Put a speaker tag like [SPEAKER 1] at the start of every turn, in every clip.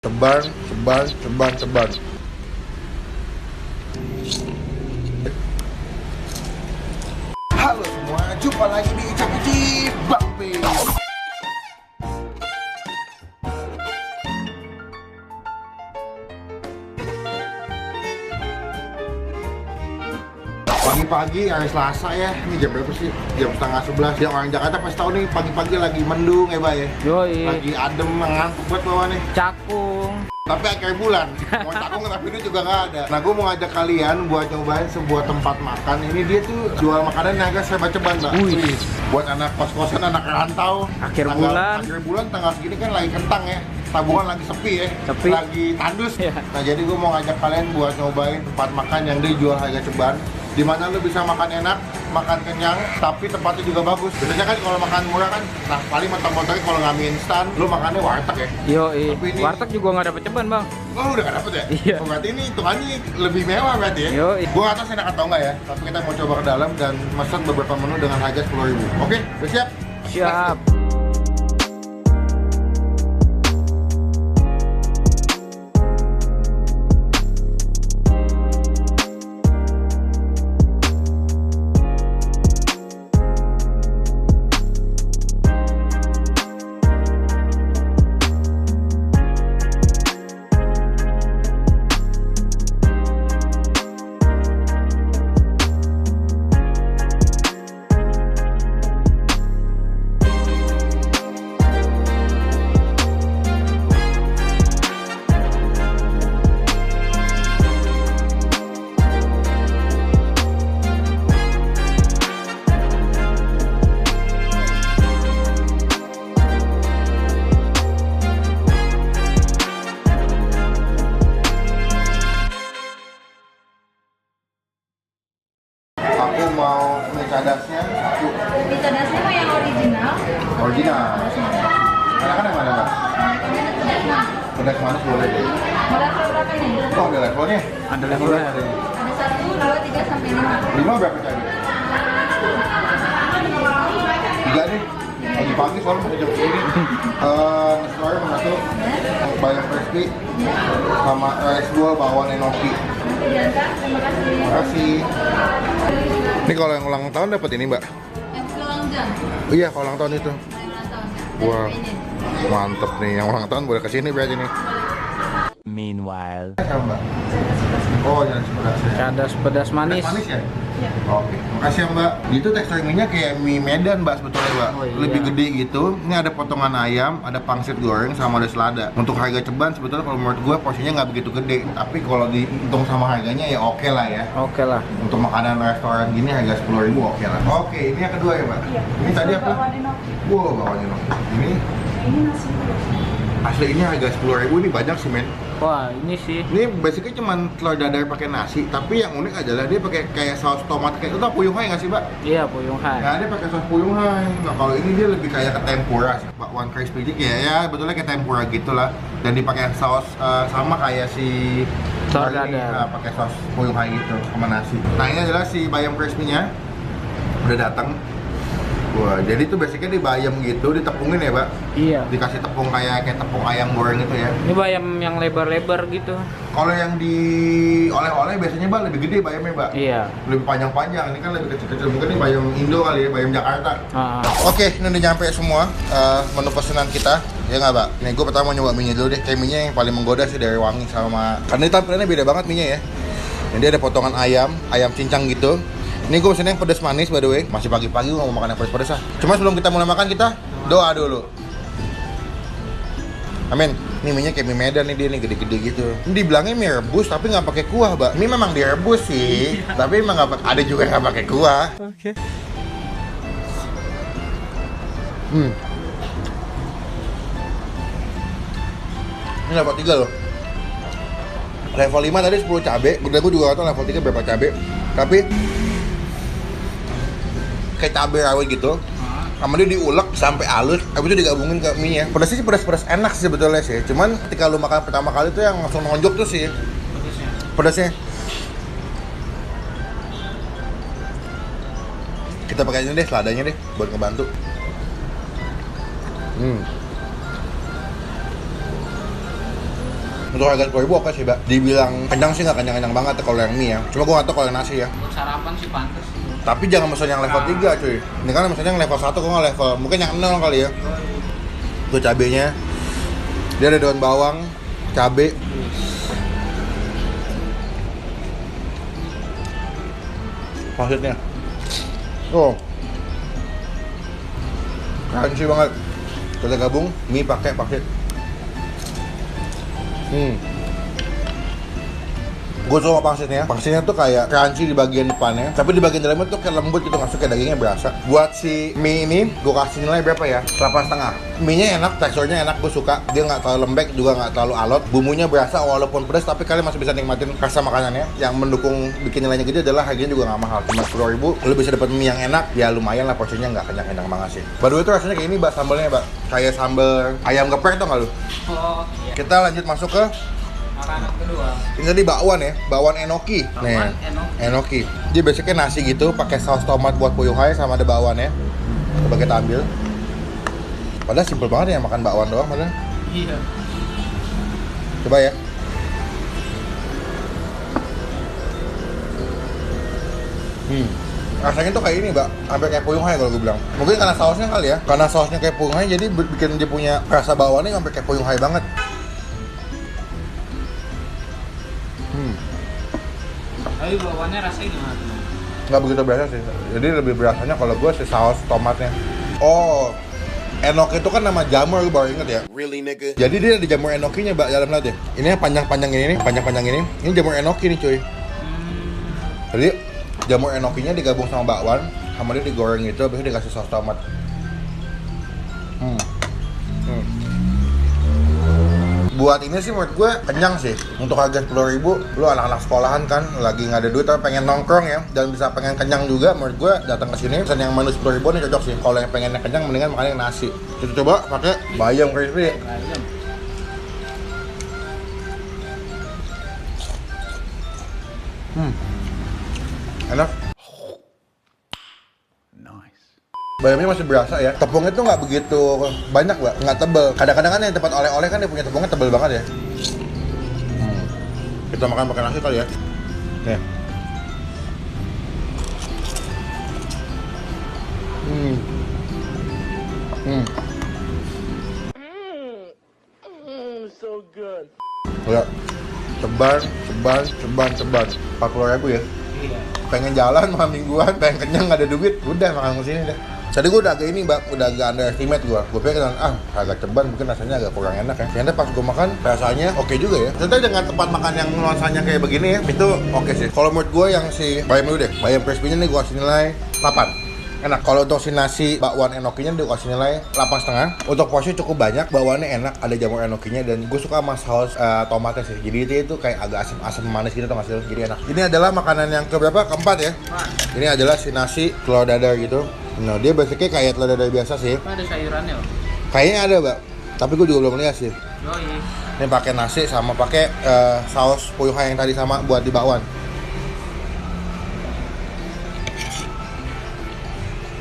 [SPEAKER 1] Ceban, ceban, ceban, ceban. Halo semua, jumpa lagi di Icap-Icip Bang Pi. Pagi-pagi hari Selasa ya, ini jam berapa sih? Jam setengah 11. Yang orang Jakarta pasti tahu nih pagi-pagi lagi mendung ya, Bay ya.
[SPEAKER 2] Yoi.
[SPEAKER 1] Lagi adem, ngantuk banget bawah nih.
[SPEAKER 2] Cakung.
[SPEAKER 1] Tapi akhir bulan, mau cakung tapi ini juga nggak ada. Nah, gue mau ngajak kalian buat nyobain sebuah tempat makan. Ini dia tuh jual makanan yang agak serba-ceban, Mbak.
[SPEAKER 2] Wih.
[SPEAKER 1] Buat anak kos-kosan, anak rantau.
[SPEAKER 2] Akhir bulan.
[SPEAKER 1] Akhir bulan tanggal segini kan lagi kentang ya. Tabungan lagi sepi ya.
[SPEAKER 2] Sepi.
[SPEAKER 1] Lagi tandus.
[SPEAKER 2] Iya.
[SPEAKER 1] Nah, jadi gue mau ngajak kalian buat nyobain tempat makan yang dia jual harga ceban. Di mana lu bisa makan enak, makan kenyang, tapi tempatnya juga bagus. Biasanya kan kalau makan murah kan, nah paling mentok-mentoknya kalau nggak mie instan, lu makannya warteg ya.
[SPEAKER 2] Yoi.
[SPEAKER 1] Tapi ini-
[SPEAKER 2] Warteg juga nggak dapet ceban, Bang.
[SPEAKER 1] Oh, lu udah gak dapet ya?
[SPEAKER 2] Iya.
[SPEAKER 1] Oh, berarti ini hitungannya lebih mewah berarti ya?
[SPEAKER 2] Yoi.
[SPEAKER 1] Gua gak tau enak atau enggak ya, tapi kita mau coba ke dalam dan pesan beberapa menu dengan harga 10.000. Oke, udah siap?
[SPEAKER 2] Siap.
[SPEAKER 1] Aku mau mie cadasnya satu.
[SPEAKER 3] Mie cadasnya mau yang original.
[SPEAKER 1] Original. Karena kan yang mana, Mbak? Pedas manis boleh deh.
[SPEAKER 3] Mau level berapa nih?
[SPEAKER 1] Oh, ada levelnya?
[SPEAKER 2] Ada levelnya.
[SPEAKER 1] Ada.
[SPEAKER 3] Ada 1, 2, 3, sampai 5.
[SPEAKER 1] 5 berapa cabai? 3 nih. Pagi-pagi soalnya mau jam segini. Nasi goreng satu, bayam crispy, sama es buah bawang enoki.
[SPEAKER 3] Diantar, terima kasih.
[SPEAKER 1] Terima kasih. Ini kalau yang ulang tahun dapat ini, Mbak?
[SPEAKER 3] Yang ulang jam.
[SPEAKER 1] Oh iya, kalau ulang tahun itu.
[SPEAKER 3] Saya ulang tahun.
[SPEAKER 1] Wah, mantep nih. Yang ulang tahun boleh kesini berarti nih.
[SPEAKER 2] Meanwhile.
[SPEAKER 1] Sama, Mbak. Oh, jangan sepedas ya.
[SPEAKER 2] Cadas pedas manis.
[SPEAKER 1] Manis ya?
[SPEAKER 3] Iya.
[SPEAKER 1] Oke, makasih ya, Mbak. Itu tekstur mie-nya kayak mie Medan, Mbak, sebetulnya, Mbak.
[SPEAKER 2] Oh, iya.
[SPEAKER 1] Lebih gede gitu. Ini ada potongan ayam, ada pangsit goreng, sama ada selada. Untuk harga ceban sebetulnya kalau menurut gue porsinya nggak begitu gede. Tapi kalau dihitung sama harganya ya oke lah ya.
[SPEAKER 2] Oke lah.
[SPEAKER 1] Untuk makanan restoran gini harga 10.000 oke lah. Oke, ini yang kedua ya, Mbak?
[SPEAKER 3] Iya.
[SPEAKER 1] Ini tadi apa?
[SPEAKER 3] Bawang enoki.
[SPEAKER 1] Wow, bawangnya loh. Ini
[SPEAKER 3] Ini nasi.
[SPEAKER 1] asli ini harga 10.000 ini banyak sih, men.
[SPEAKER 2] Wah, ini sih.
[SPEAKER 1] Ini basically cuma telur dadar pakai nasi, tapi yang unik adalah dia pakai kayak saus tomat kayak itu tau puyung hai nggak sih, Mbak?
[SPEAKER 2] Iya, Puyung Hai.
[SPEAKER 1] Nah, dia pakai saus puyung hai. Nah, kalau ini dia lebih kayak ke tempura sih. Bakwan crispy jadi ya betulnya kayak tempura gitulah. Dan dipakai saus sama kayak si
[SPEAKER 2] Telur
[SPEAKER 1] ini,
[SPEAKER 2] dadar.
[SPEAKER 1] pakai saus puyung hai gitu sama nasi. Nah, ini adalah si bayam crispy-nya. Udah datang. Wah, jadi itu basicnya di bayam gitu, ditepungin ya, Mbak?
[SPEAKER 2] Iya.
[SPEAKER 1] Dikasih tepung kayak tepung ayam goreng gitu ya.
[SPEAKER 2] Ini bayam yang lebar-lebar gitu.
[SPEAKER 1] Kalau yang di oleh-oleh biasanya, Mbak, lebih gede bayamnya, Mbak.
[SPEAKER 2] Iya.
[SPEAKER 1] Lebih panjang-panjang, ini kan lebih kecil-kecil. Mungkin ini bayam Indo kali ya, bayam Jakarta.
[SPEAKER 2] Ah,
[SPEAKER 1] Oke, ini udah nyampe semua menu pesanan kita. Ya nggak, Mbak? Nih, gue pertama nyoba mie dulu deh. Kayak mie yang paling menggoda sih dari wangi sama... Karena ini tampilannya beda banget mie ya. Ini dia ada potongan ayam cincang gitu. Ini gue pesennya yang pedas manis, by the way. Masih pagi-pagi gue mau makan yang pedas-pedas ah. Cuma sebelum kita mulai makan, kita doa dulu. Amin. Ini mie-nya kayak mie Medan nih, dia nih gede-gede gitu. Ini dibilangnya mie rebus tapi nggak pakai kuah, Mbak. Ini memang direbus sih, tapi emang nggak ada juga nggak pakai kuah.
[SPEAKER 2] Oke.
[SPEAKER 1] Ini level 3 loh. Level 5 tadi 10 cabe. Udah gue juga gak tau level 3 berapa cabe. Tapi kayak cabe rawit gitu. Sama dia diulek sampai halus, habis itu digabungin ke mie nya. Pedasnya sih pedas-pedas enak sih sebetulnya sih. Cuman ketika lu makan pertama kali tuh yang langsung nonjok tuh sih pedasnya. Kita pakai ini deh, seladanya deh buat ngebantu. Untuk harga 10.000 oke sih, Mbak. Dibilang kenyang sih nggak kenyang-kenyang banget kalau yang mie ya. Cuma gue nggak tahu kalau yang nasi ya.
[SPEAKER 2] Buat sarapan sih pantas.
[SPEAKER 1] Tapi jangan pesan yang level 3 cuy. Ini kan misalnya yang level 1 kok nggak level, mungkin yang 0 kali ya. Tuh cabenya. Dia ada daun bawang, cabe. Maksudnya. Oh. Crunchy banget. Kita gabung mie pakai pangsit. Gue suka pangsitnya. Pangsitnya tuh kayak crunchy di bagian depannya, tapi di bagian dalamnya tuh kayak lembut gitu, masuk kayak dagingnya berasa. Buat si mie ini, gue kasih nilai berapa ya? 8,5. Mie-nya enak, teksturnya enak, gue suka. Dia nggak terlalu lembek, juga nggak terlalu alot. Bumbunya berasa walaupun pedas, tapi kalian masih bisa nikmatin rasa makanannya. Yang mendukung bikin nilainya gede adalah harganya juga nggak mahal. Cuma 10.000, lo bisa dapat mie yang enak. Ya lumayan lah, porsinya nggak kenyang-kenyang banget sih. By the way, itu rasanya kayak ini, Mbak, sambalnya, Mbak. Kayak sambal ayam geprek, tau nggak lu?
[SPEAKER 2] Oh iya.
[SPEAKER 1] Kita lanjut masuk ke
[SPEAKER 2] Makanan kedua.
[SPEAKER 1] ini tadi bakwan ya, bakwan enoki.
[SPEAKER 2] Bakwan
[SPEAKER 1] Enoki. Dia basicnya nasi gitu, pakai saus tomat buat puyuhai sama ada bakwan ya. Coba kita ambil. Padahal simpel banget ya makan bakwan doang padahal.
[SPEAKER 2] Iya.
[SPEAKER 1] Coba ya. Rasanya tuh kayak ini, Mbak. Hampir kayak puyuhai kalau gue bilang. Mungkin karena sausnya kali ya. Karena sausnya kayak puyuhai jadi bikin dia punya rasa bakwannya hampir kayak puyuhai banget.
[SPEAKER 2] Tapi bawaannya rasanya gimana?
[SPEAKER 1] Nggak begitu berasa sih, jadi lebih berasanya kalau gue si saus tomatnya. Oh, enoki itu kan nama jamur, lu baru inget ya?
[SPEAKER 4] Really, nigga?
[SPEAKER 1] Jadi dia ada jamur enokinya, Mbak, dalam laut ya. Ini yang panjang-panjang ini, panjang-panjang ini jamur enoki nih cuy. Jadi jamur enokinya digabung sama bakwan, sama dia digoreng gitu, habis itu dikasih saus tomat. Buat ini sih menurut gue kenyang sih. Untuk harga 10.000, lu anak-anak sekolahan kan lagi nggak ada duit tapi pengen nongkrong ya dan bisa pengen kenyang juga, menurut gue datang ke sini pesan yang menu 10.000 ini cocok sih. Kalau yang pengennya kenyang mendingan makan yang nasi. Kita coba pakai bayam crispy.
[SPEAKER 2] Ayam.
[SPEAKER 1] Enak. Bayamnya masih berasa ya. Tepungnya tuh nggak begitu banyak, Mbak. Nggak tebel. Kadang-kadang kan yang tempat oleh-oleh kan dia punya tepungnya tebel banget ya. Kita makan pakai nasi kali ya. Nih.
[SPEAKER 4] So good.
[SPEAKER 1] Ya. Ceban. 40.000 ya.
[SPEAKER 2] Iya.
[SPEAKER 1] Pengen jalan malam mingguan, pengen kenyang nggak ada duit, udah makan ke sini deh. Tadi gue udah agak ini, Mbak, udah agak underestimate gue. Gue pikir agak ceban mungkin rasanya agak kurang enak ya. Ternyata pas gue makan rasanya oke juga ya. Ternyata dengan tempat makan yang nuansanya kayak begini ya, itu oke sih. Kalau menurut gue yang si bayam dulu deh, bayam crispy-nya nih gue kasih nilai 8. Enak. Kalau untuk si nasi bakwan enokinya dia kasih nilai 8,5. Untuk porsi cukup banyak, bakwannya enak, ada jamur enokinya dan gue suka sama saus tomatnya sih. Jadi itu kayak agak asam manis gitu, tau gak sih? Jadi enak. Ini adalah makanan yang keberapa? Keempat ya. Ini adalah si nasi telur dadar gitu. Nah, dia basicnya kayak telur dadar biasa sih.
[SPEAKER 2] Ada sayurannya loh.
[SPEAKER 1] Kayaknya ada, Mbak. Tapi gue juga belum lihat sih.
[SPEAKER 2] Yoi.
[SPEAKER 1] Ini pakai nasi sama pakai saus puyuhai yang tadi sama buat di bakwan.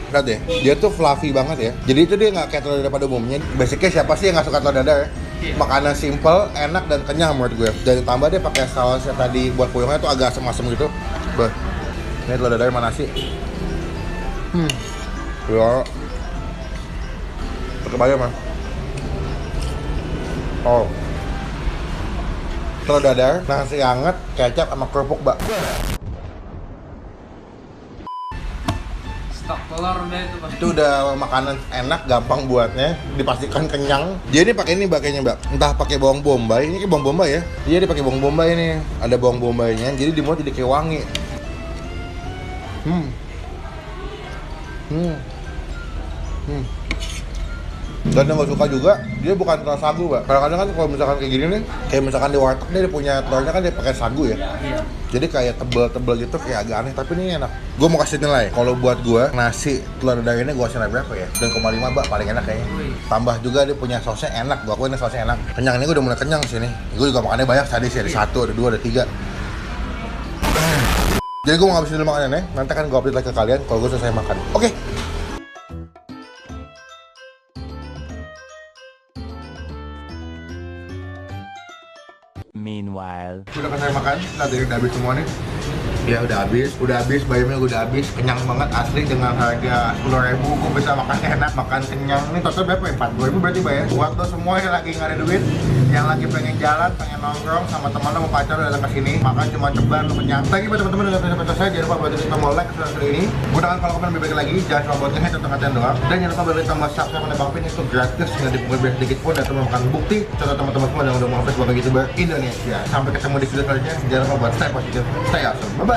[SPEAKER 1] Lihat deh, dia tuh fluffy banget ya. Jadi itu dia nggak kayak telur dadar pada umumnya. Basicnya siapa sih yang nggak suka telur dadar ya?
[SPEAKER 2] Iya.
[SPEAKER 1] Makanan simple, enak dan kenyang menurut gue. Dan ditambah dia pakai saus yang tadi buat puyuhnya tuh agak asem-asem gitu. Bah, ini telur dadar sama nasi. Ya. Pakai bayam mah. Oh. Telur dadar, nasi hangat, kecap sama kerupuk, Mbak.
[SPEAKER 2] Stok telur udah itu pasti.
[SPEAKER 1] Itu udah makanan enak, gampang buatnya, dipastikan kenyang. Dia ini pakai ini kayaknya, Mbak. Entah pakai bawang bombay, ini kayak bawang bombay ya. Iya, dia pakai bawang bombay ini. Ada bawang bombaynya, jadi dibuat jadi kayak wangi. Dan yang gue suka juga, dia bukan telur sagu, Mbak. Kadang-kadang kan kalau misalkan kayak gini nih, kayak misalkan di warteg dia punya telurnya kan dia pakai sagu ya.
[SPEAKER 2] Iya.
[SPEAKER 1] Jadi kayak tebel-tebel gitu, kayak agak aneh, tapi ini enak. Gue mau kasih nilai. Kalau buat gue, nasi telur dadar ini gue kasih nilai berapa ya? 2,5, Mbak, paling enak kayaknya. Tambah juga dia punya sausnya enak, gue akuin sausnya enak. Kenyang, ini gue udah mulai kenyang sih nih. Gue juga makannya banyak tadi sih, ada 1, ada 2, ada 3. Jadi gue mau ngabisin dulu makanannya, nanti kan gue update lagi ke kalian kalau gue selesai makan. Oke.
[SPEAKER 4] Meanwhile.
[SPEAKER 1] Sudah kan saya makan, nah dari udah habis semua nih. Ya udah habis, bayamnya udah habis, kenyang banget asli dengan harga 10.000 gue bisa makan enak, makan kenyang. Ini total berapa ya? 40.000 berarti bayar. Buat lo semua yang lagi nggak ada duit, yang lagi pengen jalan, pengen nongkrong sama teman lo mau pacar lo datang ke sini, makan cuma ceban lo kenyang. Thank you buat teman-teman yang nonton saya, jangan lupa buat klik tombol like video ini. Gunakan kalau komen lebih baik lagi, jangan cuma buat nge-hate atau ngatain doang. Dan jangan lupa balik tombol subscribe dan Bang Pin itu gratis, nggak dipungut biaya sedikit pun dan teman-teman bukti. Contoh teman-teman semua yang udah mau sebagai YouTuber Indonesia. Sampai ketemu di video selanjutnya. Jangan lupa buat stay positif, stay awesome. Bye bye.